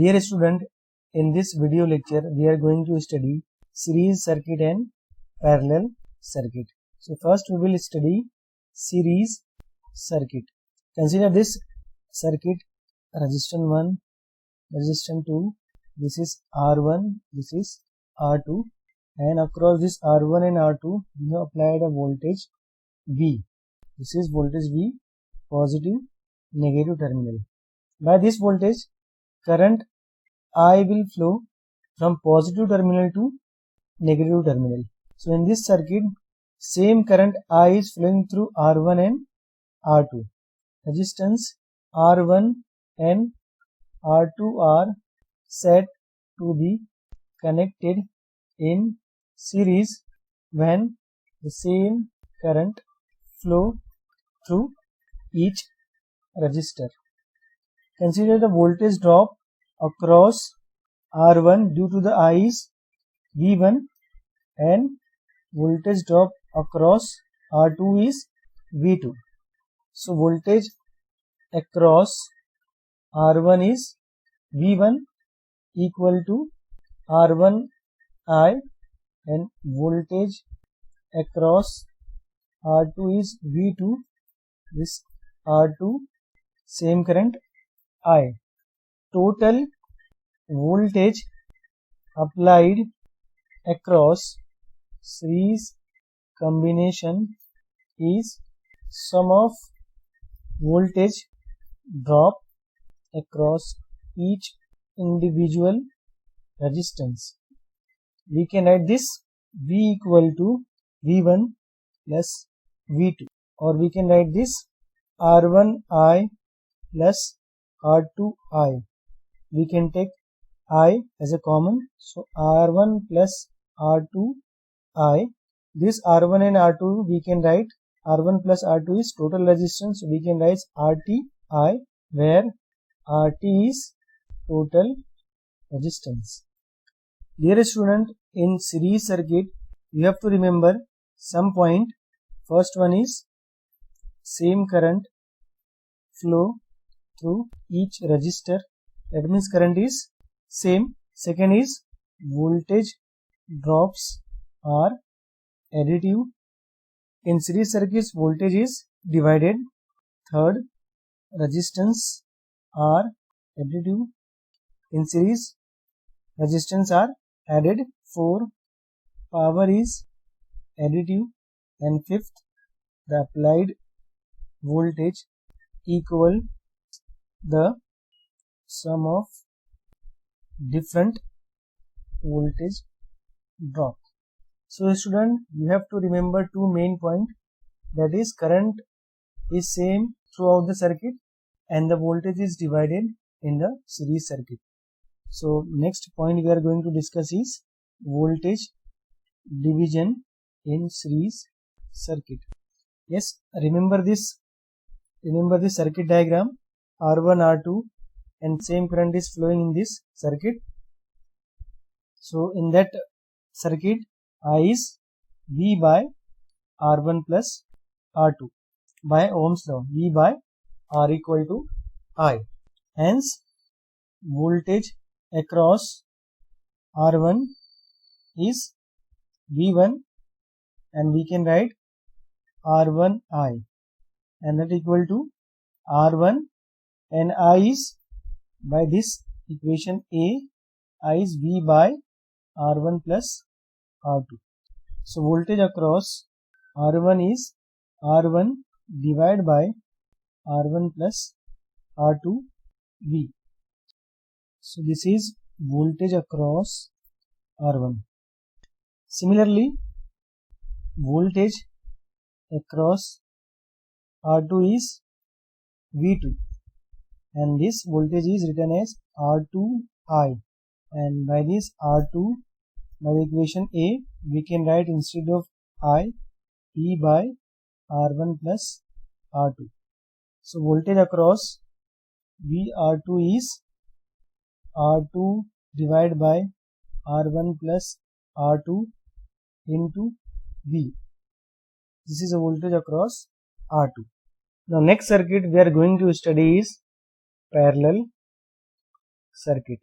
Dear student, in this video lecture we are going to study series circuit and parallel circuit. So first we will study series circuit. Consider this circuit: resistance 1, resistance 2, this is R1, this is R2, and across this R1 and R2 we have applied a voltage V. This is voltage V, positive, negative terminal. By this voltage, current I will flow from positive terminal to negative terminal. So in this circuit, same current I is flowing through R1 and R2. Resistance R1 and R2 are said to be connected in series when the same current flow through each resistor. Consider the voltage drop across R1 due to the I is V1 and voltage drop across R2 is V2. So voltage across R1 is V1 equal to R1I, and voltage across R2 is V2, this R2 same current I. Total voltage applied across series combination is sum of voltage drop across each individual resistance. We can write this V equal to V1 plus V2, or we can write this R1I plus R2I. We can take I as a common, so R1 plus R2I. This R1 and R2 we can write, R1 plus R2 is total resistance, so we can write RTI, where RT is total resistance. Dear student, in series circuit you have to remember some point. First one is same current flow through each resistor, that means current is same. Second is voltage drops are additive. In series circuits voltage is divided. Third, resistance are additive. In series resistance are added. 4, power is additive. And fifth, the applied voltage equal the sum of different voltage drop. So student, you have to remember two main points, that is current is same throughout the circuit and the voltage is divided in the series circuit. So next point we are going to discuss is voltage division in series circuit. Yes, remember this circuit diagram. R1, R2 and same current is flowing in this circuit. So in that circuit I is V by R1 plus R2 by Ohm's law, V by R equal to I. Hence voltage across R1 is V1, and we can write R1I, and that equal to R1, and I is, by this equation A, I is V by R1 plus R2. So voltage across R1 is R1 divided by R1 plus R2 V. So this is voltage across R1. Similarly, voltage across R2 is V2, and this voltage is written as R2I, and by this R2, by the equation A, we can write instead of I, P by R1 plus R2. So voltage across VR2 is R2 divided by R1 plus R2 into V. This is a voltage across R2. Now next circuit we are going to study is parallel circuit.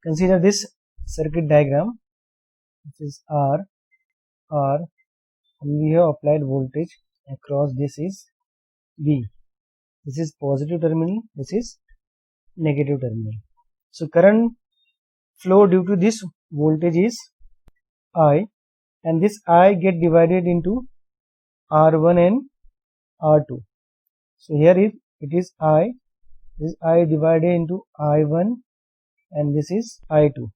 consider this circuit diagram. This is R, and we have applied voltage across. This is V. This is positive terminal, this is negative terminal. So current flow due to this voltage is I, and this I get divided into R1 and R2. So here it is I, this I divided into I1 and this is I2.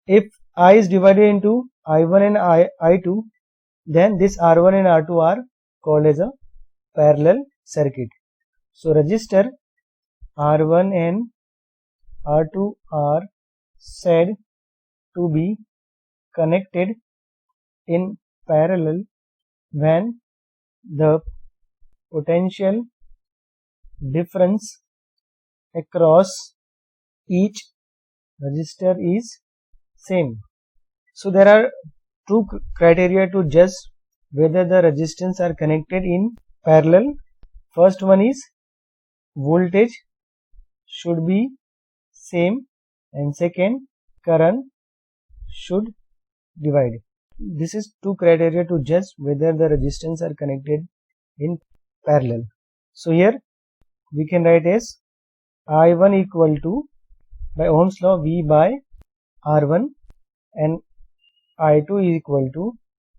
If I is divided into I1 and I2, then this R1 and R2 are called as a parallel circuit. So resistor R1 and R2 are said to be connected in parallel when the potential difference across each resistor is same. So there are two criteria to judge whether the resistance are connected in parallel. First one is voltage should be same, and second, current should divide. This is two criteria to judge whether the resistance are connected in parallel. So here we can write as I1 equal to, by Ohm's law, V by R1, and I2 is equal to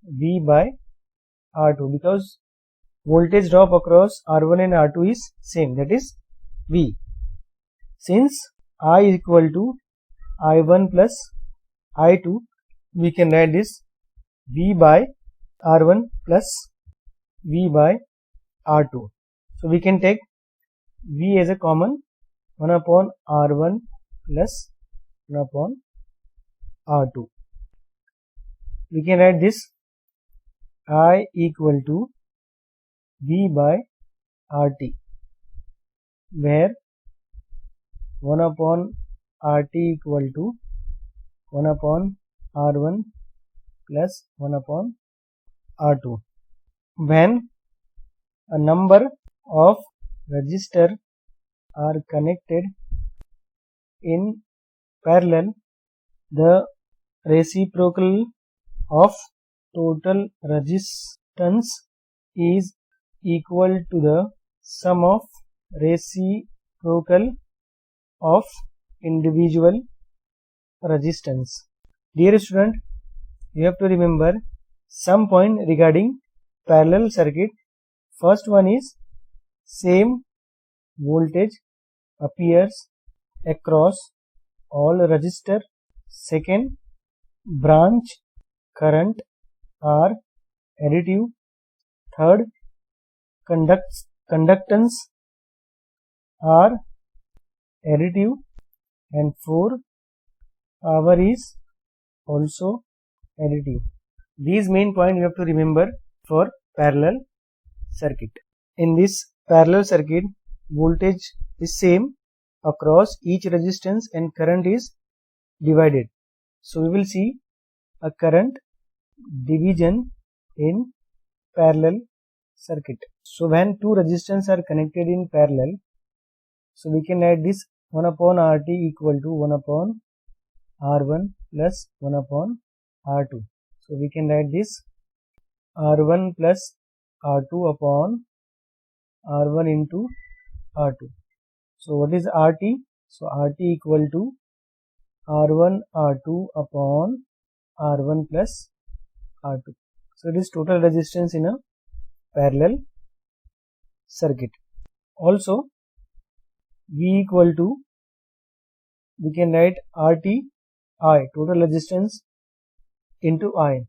V by R2, because voltage drop across R1 and R2 is same, that is V. Since I is equal to I1 plus I2, we can write this V by R1 plus V by R2. So we can take V as a common, 1 upon R1 plus 1 upon R2. We can write this I equal to V by RT, where 1 upon RT equal to 1 upon R1 plus 1 upon R2. When a number of resistors are connected in parallel, the reciprocal of total resistance is equal to the sum of reciprocal of individual resistance. Dear student, you have to remember some point regarding parallel circuit. First one is same voltage appears across all resistor. Second, branch current are additive. Third, conductance are additive. And fourth, power is also additive. These main points you have to remember for parallel circuit. In this parallel circuit, voltage is same across each resistance and current is divided. So we will see a current division in parallel circuit. So when two resistors are connected in parallel, so we can write this 1 upon RT equal to 1 upon R1 plus 1 upon R2. So we can write this R1 plus R2 upon R1 into R2. So what is RT? So RT equal to R1 R2 upon R1 plus R2. So it is total resistance in a parallel circuit. Also V equal to, we can write RT I, total resistance, into I,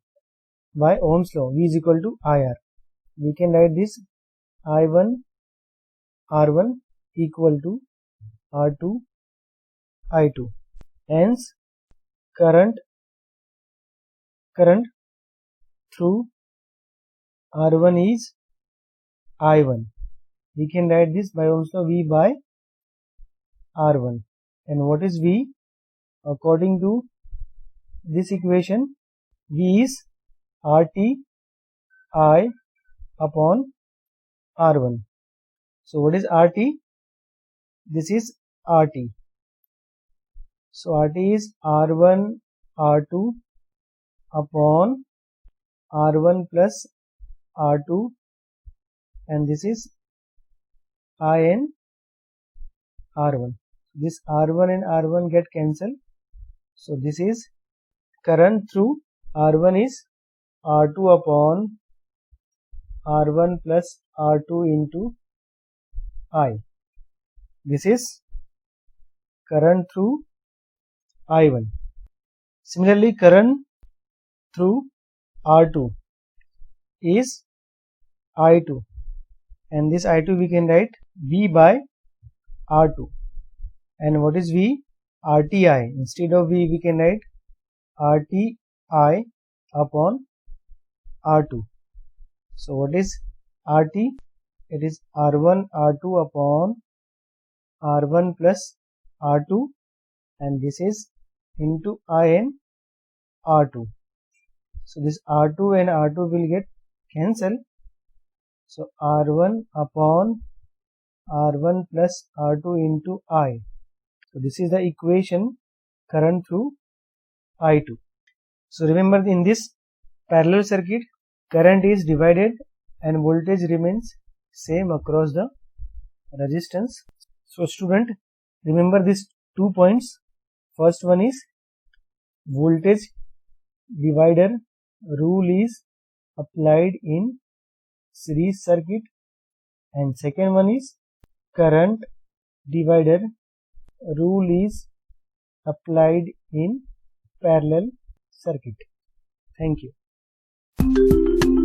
by Ohm's law, V is equal to IR. We can write this I1 R1 equal to R2 I2. Hence current through R1 is I1. We can write this by Ohm's law, V by R1. And what is V? According to this equation, V is RT I upon R1. So what is RT? This is RT. So RT is R1 R2 upon R1 plus R2, and this is IN R1. This R1 and R1 get cancelled. So this is current through R1 is R2 upon R1 plus R2 into I. This is current through I1. Similarly, current through R2 is I2, and this I2 we can write V by R2. And what is V? RTI. Instead of V we can write RTI upon R2. So what is RT? It is R1 R2 upon R1 plus R2, and this is into IN R2. So this R2 and R2 will get cancelled. So R1 upon R1 plus R2 into I. So this is the equation current through I2. So remember, in this parallel circuit, current is divided and voltage remains same across the resistance. So student, remember these 2 points. First one is voltage divider rule is applied in series circuit, and second one is current divider rule is applied in parallel circuit. Thank you.